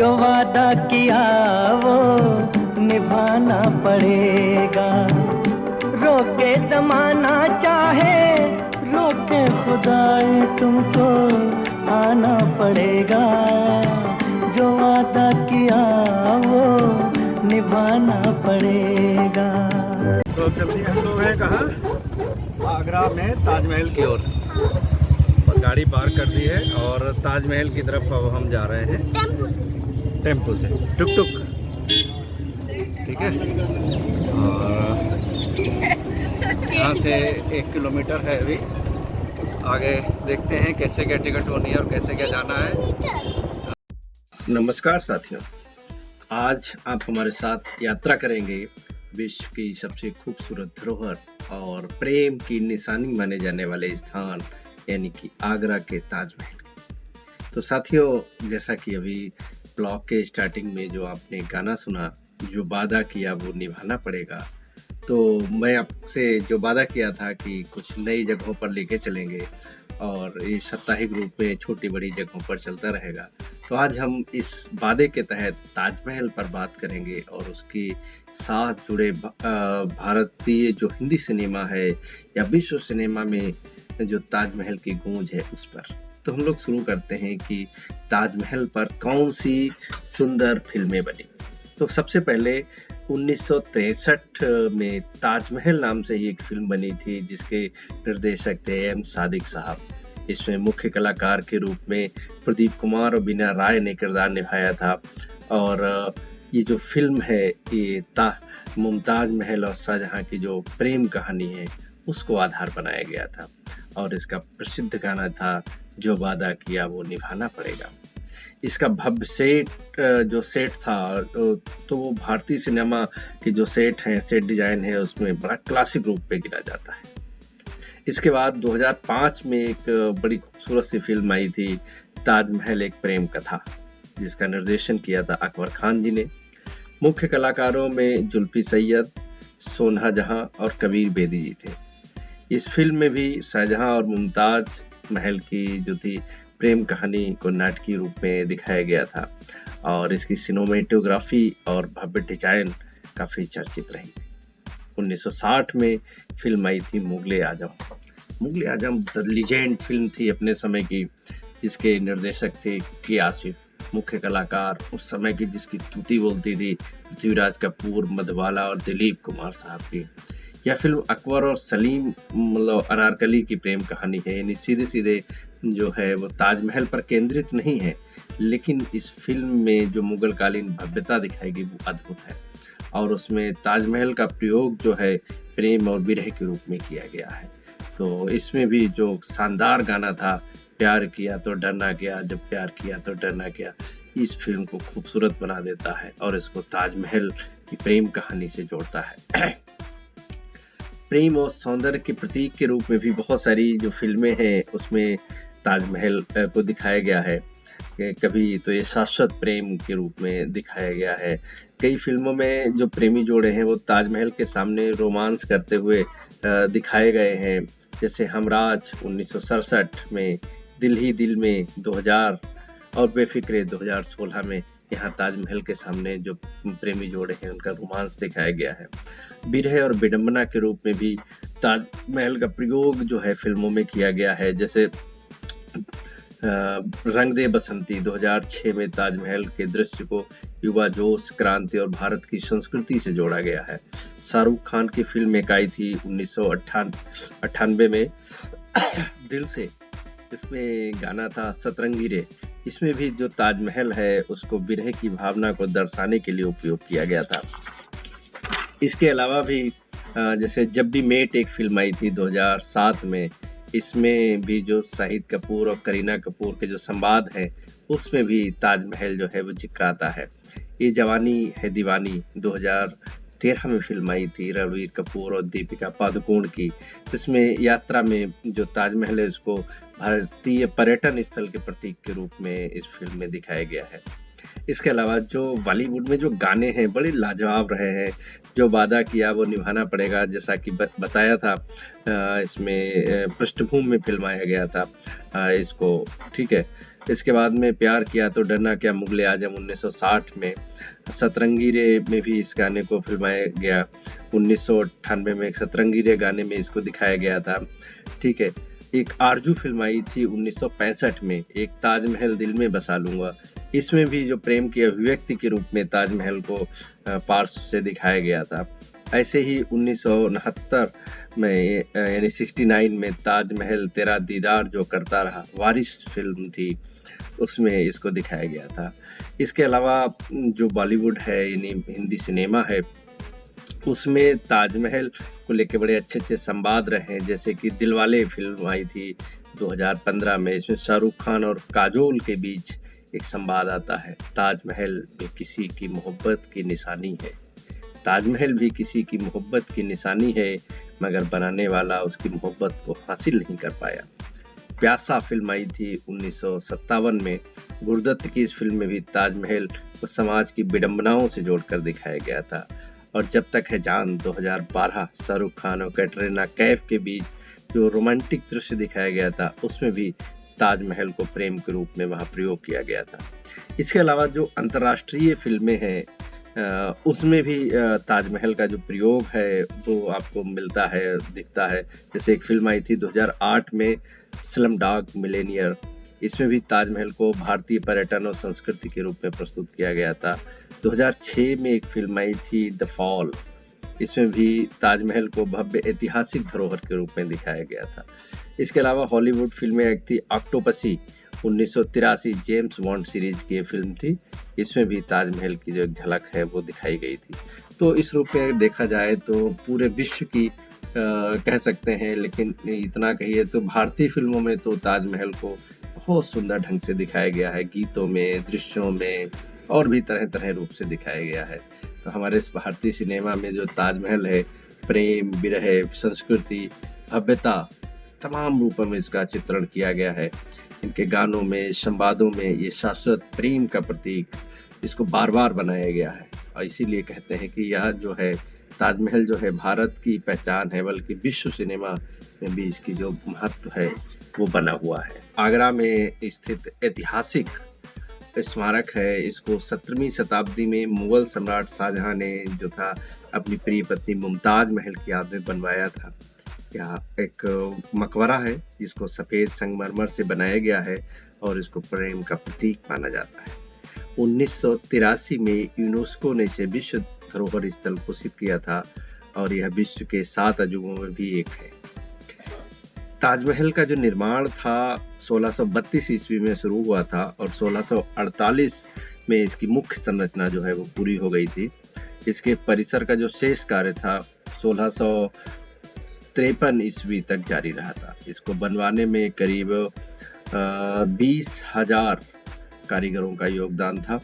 जो वादा किया वो निभाना पड़ेगा। रोके जमाना चाहे रोके खुदाई तुमको आना पड़ेगा। जो वादा किया वो निभाना पड़ेगा। तो चलते हम लोग हैं कहाँ? आगरा में ताजमहल की ओर। और गाड़ी पार्क कर दी है और ताजमहल की तरफ अब हम जा रहे हैं टेम्पो से टुक टुक। ठीक है, और यहाँ से 1 किलोमीटर है अभी। आगे देखते हैं कैसे क्या टिकट होनी है और कैसे क्या जाना है। नमस्कार साथियों, आज आप हमारे साथ यात्रा करेंगे विश्व की सबसे खूबसूरत धरोहर और प्रेम की निशानी माने जाने वाले स्थान यानी कि आगरा के ताजमहल। तो साथियों, जैसा कि अभी ब्लॉग के स्टार्टिंग में जो आपने गाना सुना, जो वादा किया वो निभाना पड़ेगा, तो मैं आपसे जो वादा किया था कि कुछ नई जगहों पर लेके चलेंगे और ये साप्ताहिक रूप में छोटी बड़ी जगहों पर चलता रहेगा। तो आज हम इस वादे के तहत ताजमहल पर बात करेंगे और उसके साथ जुड़े भारतीय जो हिंदी सिनेमा है या विश्व सिनेमा में जो ताजमहल की गूंज है उस पर। तो हम लोग शुरू करते हैं कि ताजमहल पर कौन सी सुंदर फिल्में बनी। तो सबसे पहले 1963 में ताजमहल नाम से ही एक फिल्म बनी थी जिसके निर्देशक थे एम सादिक साहब। इसमें मुख्य कलाकार के रूप में प्रदीप कुमार और बीना राय ने किरदार निभाया था। और ये जो फिल्म है ये मुमताज महल और शाहजहां की जो प्रेम कहानी है उसको आधार बनाया गया था। और इसका प्रसिद्ध गाना था जो वादा किया वो निभाना पड़ेगा। इसका भव्य जो सेट था तो वो भारतीय सिनेमा के जो सेट डिजाइन है उसमें बड़ा क्लासिक रूप पे गिना जाता है। इसके बाद 2005 में एक बड़ी खूबसूरत सी फिल्म आई थी ताजमहल एक प्रेम कथा, जिसका निर्देशन किया था अकबर खान जी ने। मुख्य कलाकारों में जुल्फी सैयद, सोनहा जहां और कबीर बेदी जी थे। इस फिल्म में भी शाहजहां और मुमताज महल की जो थी प्रेम कहानी को नाटकीय रूप में दिखाया गया था और इसकी सिनेमेटोग्राफी और भव्य डिजाइन काफी चर्चित रही। 1960 में फिल्म आई थी मुगले आजम। मुगले आजम द लीजेंड फिल्म थी अपने समय की, जिसके निर्देशक थे के आसिफ। मुख्य कलाकार उस समय की जिसकी तूती बोलती थी पृथ्वीराज कपूर, मधुबाला और दिलीप कुमार साहब की। यह फिल्म अकबर और सलीम मतलब अनारकली की प्रेम कहानी है, यानी सीधे सीधे जो है वो ताजमहल पर केंद्रित नहीं है, लेकिन इस फिल्म में जो मुगल कालीन भव्यता दिखाई गई वो अद्भुत है। और उसमें ताजमहल का प्रयोग जो है प्रेम और विरह के रूप में किया गया है। तो इसमें भी जो शानदार गाना था प्यार किया तो डरना क्या, जब प्यार किया तो डरना क्या, इस फिल्म को खूबसूरत बना देता है और इसको ताजमहल की प्रेम कहानी से जोड़ता है। प्रेम और सौंदर्य के प्रतीक के रूप में भी बहुत सारी जो फिल्में हैं उसमें ताजमहल को दिखाया गया है। कभी तो ये शाश्वत प्रेम के रूप में दिखाया गया है। कई फिल्मों में जो प्रेमी जोड़े हैं वो ताजमहल के सामने रोमांस करते हुए दिखाए गए हैं, जैसे हमराज 1967 में, दिल ही दिल में 2000 और बेफिक्रे 2016 में। यहाँ ताजमहल के सामने जो प्रेमी जोड़े हैं उनका रोमांस दिखाया गया है। विरह और विडंबना के रूप में भी ताजमहल का प्रयोग जो है फिल्मों में किया गया है, जैसे रंग दे बसंती 2006 में ताजमहल के दृश्य को युवा जोश, क्रांति और भारत की संस्कृति से जोड़ा गया है। शाहरुख खान की फिल्म एक आई थी 1998 में दिल से, इसमें गाना था सतरंगी रे। इसमें भी जो ताजमहल है उसको विरह की भावना को दर्शाने के लिए उपयोग किया गया था। इसके अलावा भी जैसे जब भी मेट एक फिल्म आई थी 2007 में, इसमें भी जो शाहिद कपूर और करीना कपूर के जो संवाद है उसमें भी ताजमहल जो है वो जिक्राता है। ये जवानी है दीवानी 2013 में फिल्म आई थी रणबीर कपूर और दीपिका पादुकोण की। इसमें यात्रा में जो ताजमहल है उसको भारतीय पर्यटन स्थल के प्रतीक के रूप में इस फिल्म में दिखाया गया है। इसके अलावा जो बॉलीवुड में जो गाने हैं बड़े लाजवाब रहे हैं। जो वादा किया वो निभाना पड़ेगा, जैसा कि बताया था, इसमें पृष्ठभूमि में फिल्माया गया था इसको, ठीक है। इसके बाद में प्यार किया तो डरना क्या, मुगले आजम 1960 में, सतरंगी रे में भी इस गाने को फिल्माया गया। 1998 में एक सतरंगी रे गाने में इसको दिखाया गया था। ठीक है, एक आरजू फिल्म आई थी 1965 में, एक ताजमहल दिल में बसा लूंगा। इसमें भी जो प्रेम की अभिव्यक्ति के रूप में ताजमहल को पार्श्व से दिखाया गया था। ऐसे ही 1969 में यानी 69 में ताजमहल तेरा दीदार जो करता रहा, वारिस फिल्म थी, उसमें इसको दिखाया गया था। इसके अलावा जो बॉलीवुड है यानी हिंदी सिनेमा है, उसमें ताजमहल को लेके बड़े अच्छे अच्छे संवाद रहे हैं। जैसे कि दिलवाले फिल्म आई थी 2015 में, इसमें शाहरुख खान और काजोल के बीच एक संवाद आता है, ताजमहल भी किसी की मोहब्बत की निशानी है। ताजमहल भी किसी की मोहब्बत की निशानी है, मगर बनाने वाला उसकी मोहब्बत को हासिल नहीं कर पाया। प्यासा फिल्म आई थी 1957 में। गुरदत्त की इस फिल्म में भी ताजमहल को समाज की विडंबनाओं से जोड़कर दिखाया गया था। और जब तक है जान 2012 शाहरुख खान और कैटरीना कैफ के बीच जो रोमांटिक दृश्य दिखाया गया था, उसमें भी ताजमहल को प्रेम के रूप में वहाँ प्रयोग किया गया था। इसके अलावा जो अंतर्राष्ट्रीय फिल्में हैं, उसमें भी ताजमहल का जो प्रयोग है वो आपको मिलता है, दिखता है। जैसे एक फिल्म आई थी 2008 में, स्लमडॉग मिलेनियर। इसमें भी ताजमहल को भारतीय पर्यटन और संस्कृति के रूप में प्रस्तुत किया गया था। 2006 में एक फिल्म आई थी द फॉल। इसमें भी ताजमहल को भव्य ऐतिहासिक धरोहर के रूप में दिखाया गया था। इसके अलावा हॉलीवुड फिल्में एक थी ऑक्टोपसी 1983, जेम्स बॉन्ड सीरीज की फिल्म थी। इसमें भी ताजमहल की जो एक झलक है वो दिखाई गई थी। तो इस रूप में देखा जाए तो पूरे विश्व की कह सकते हैं, लेकिन इतना कहिए तो भारतीय फिल्मों में तो ताजमहल को बहुत सुंदर ढंग से दिखाया गया है, गीतों में, दृश्यों में और भी तरह तरह रूप से दिखाया गया है। तो हमारे इस भारतीय सिनेमा में जो ताजमहल है, प्रेम, विरह, संस्कृति, भव्यता, तमाम रूपों में इसका चित्रण किया गया है। इनके गानों में, संवादों में ये शाश्वत प्रेम का प्रतीक इसको बार बार बनाया गया है। और इसीलिए कहते हैं कि यह जो है ताजमहल जो है भारत की पहचान है, बल्कि विश्व सिनेमा में भी इसकी जो महत्व है वो बना हुआ है। आगरा में स्थित ऐतिहासिक स्मारक है। इसको 17वीं शताब्दी में मुगल सम्राट शाहजहां ने जो था अपनी प्रिय पत्नी मुमताज महल की याद में बनवाया था। यहाँ एक मकबरा है जिसको सफ़ेद संगमरमर से बनाया गया है और इसको प्रेम का प्रतीक माना जाता है। 1983 में यूनेस्को ने इसे विश्व धरोहर स्थल घोषित किया था और यह विश्व के 7 अजूबों में भी एक है। ताजमहल का जो निर्माण था 1632 ईस्वी में शुरू हुआ था और 1648 में इसकी मुख्य संरचना जो है वो पूरी हो गई थी। इसके परिसर का जो शेष कार्य था 1653 ईस्वी तक जारी रहा था। इसको बनवाने में करीब 20,000 कारीगरों का योगदान था।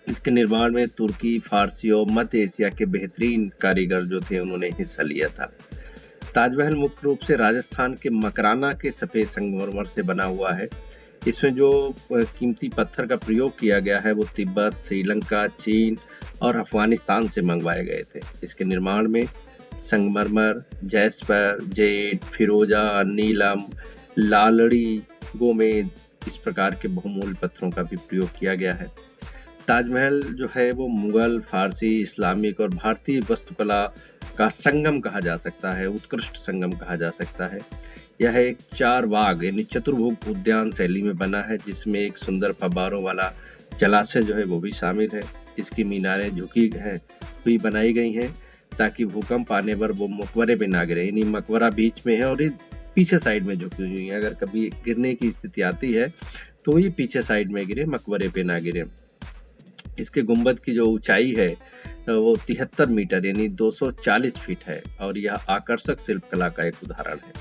इसके निर्माण में तुर्की, फारसी और मध्य एशिया के बेहतरीन कारीगर जो थे उन्होंने हिस्सा लिया था। ताजमहल मुख्य रूप से राजस्थान के मकराना के सफ़ेद संगमरमर से बना हुआ है। इसमें जो कीमती पत्थर का प्रयोग किया गया है वो तिब्बत, श्रीलंका, चीन और अफगानिस्तान से मंगवाए गए थे। इसके निर्माण में संगमरमर, जैस्पर, जेड, फिरोजा, नीलम, लालड़ी, गोमेद इस प्रकार के बहुमूल्य पत्थरों का भी प्रयोग किया गया है। ताजमहल जो है वो मुगल, फारसी, इस्लामिक और भारतीय वास्तुकला का संगम कहा जा सकता है, उत्कृष्ट संगम कहा जा सकता है। यह एक 4 बाग यानी चतुर्भुज उद्यान शैली में बना है, जिसमें एक सुंदर फव्वारों वाला जलाशय जो है वो भी शामिल है। इसकी मीनारें झुकी हुई बनाई गई हैं ताकि भूकंप आने पर वो मकबरे पे ना गिरे, यानी मकबरा बीच में है और ये पीछे साइड में झुकी हुई है। अगर कभी गिरने की स्थिति आती है तो ये पीछे साइड में गिरे, मकबरे पे ना गिरे। इसके गुंबद की जो ऊंचाई है वो 73 मीटर यानी 240 फीट है और यह आकर्षक शिल्प कला का एक उदाहरण है।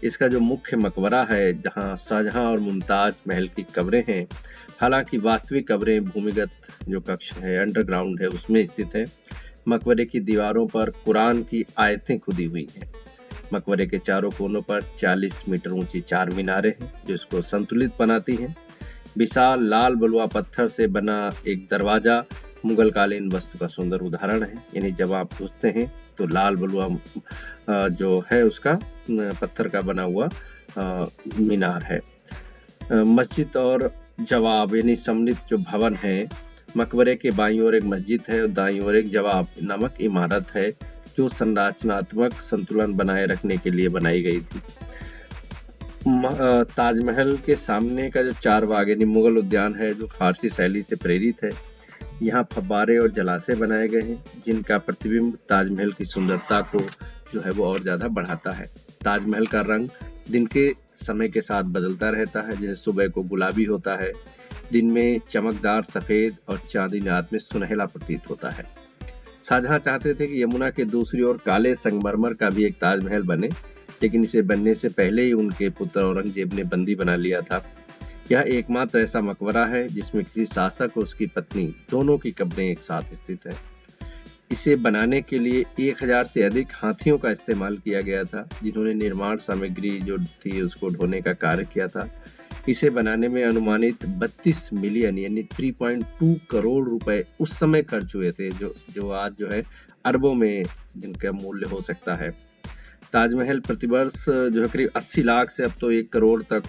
इसका जो मुख्य मकबरा है जहां शाहजहां और मुमताज महल की कब्रें हैं, हालांकि वास्तविक कब्रें भूमिगत जो कक्ष है, अंडरग्राउंड है, उसमें स्थित है। मकबरे की दीवारों पर कुरान की आयतें खुदी हुई हैं। मकबरे के चारों कोनों पर 40 मीटर ऊंची 4 मीनारें हैं जो इसको संतुलित बनाती हैं। विशाल लाल बलुआ पत्थर से बना एक दरवाजा मुगल कालीन वस्तु का सुंदर उदाहरण है, यानी जब आप घुसते हैं तो लाल बलुआ जो है उसका पत्थर का बना हुआ मीनार है। मस्जिद और जवाब यानी सम्मिलित जो भवन है, मकबरे के बाईं ओर एक मस्जिद है और दाईं ओर एक जवाब नामक इमारत है जो संरचनात्मक संतुलन बनाए रखने के लिए बनाई गई थी। ताजमहल के सामने का जो चारबाग यानी मुगल उद्यान है जो फारसी शैली से प्रेरित है। यहाँ फव्वारे और जलाशय बनाए गए हैं जिनका प्रतिबिंब ताजमहल की सुंदरता को जो है वो और ज़्यादा बढ़ाता है। ताजमहल का रंग दिन के समय के साथ बदलता रहता है, जैसे सुबह को गुलाबी होता है, दिन में चमकदार सफ़ेद और चांदनी रात में सुनहला प्रतीत होता है। शाहजहां चाहते थे कि यमुना के दूसरी ओर काले संगमरमर का भी एक ताजमहल बने, लेकिन इसे बनने से पहले ही उनके पुत्र औरंगजेब ने बंदी बना लिया था। यह एकमात्र ऐसा मकबरा है जिसमें किसी शासक और उसकी पत्नी दोनों की कब्रें एक साथ स्थित है। इसे बनाने के लिए 1000 से अधिक हाथियों का इस्तेमाल किया गया था, जिन्होंने निर्माण सामग्री जो थी उसको ढोने का कार्य किया था। इसे बनाने में अनुमानित 32 मिलियन यानी 3.2 करोड़ रुपए उस समय खर्च हुए थे, जो आज जो है अरबों में जिनका मूल्य हो सकता है। ताजमहल प्रतिवर्ष जो है करीब 80 लाख से अब तो 1 करोड़ तक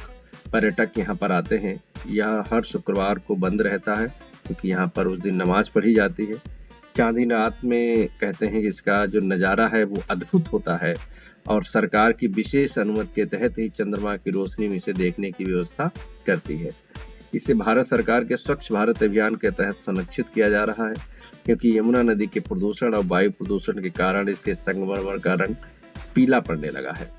पर्यटक यहाँ पर आते हैं। यह हर शुक्रवार को बंद रहता है क्योंकि यहाँ पर उस दिन नमाज पढ़ी जाती है। चांदनी रात में कहते हैं कि इसका जो नज़ारा है वो अद्भुत होता है और सरकार की विशेष अनुमति के तहत ही चंद्रमा की रोशनी में इसे देखने की व्यवस्था करती है। इसे भारत सरकार के स्वच्छ भारत अभियान के तहत संरक्षित किया जा रहा है क्योंकि यमुना नदी के प्रदूषण और वायु प्रदूषण के कारण इसके संगमरमर का रंग पीला पड़ने लगा है।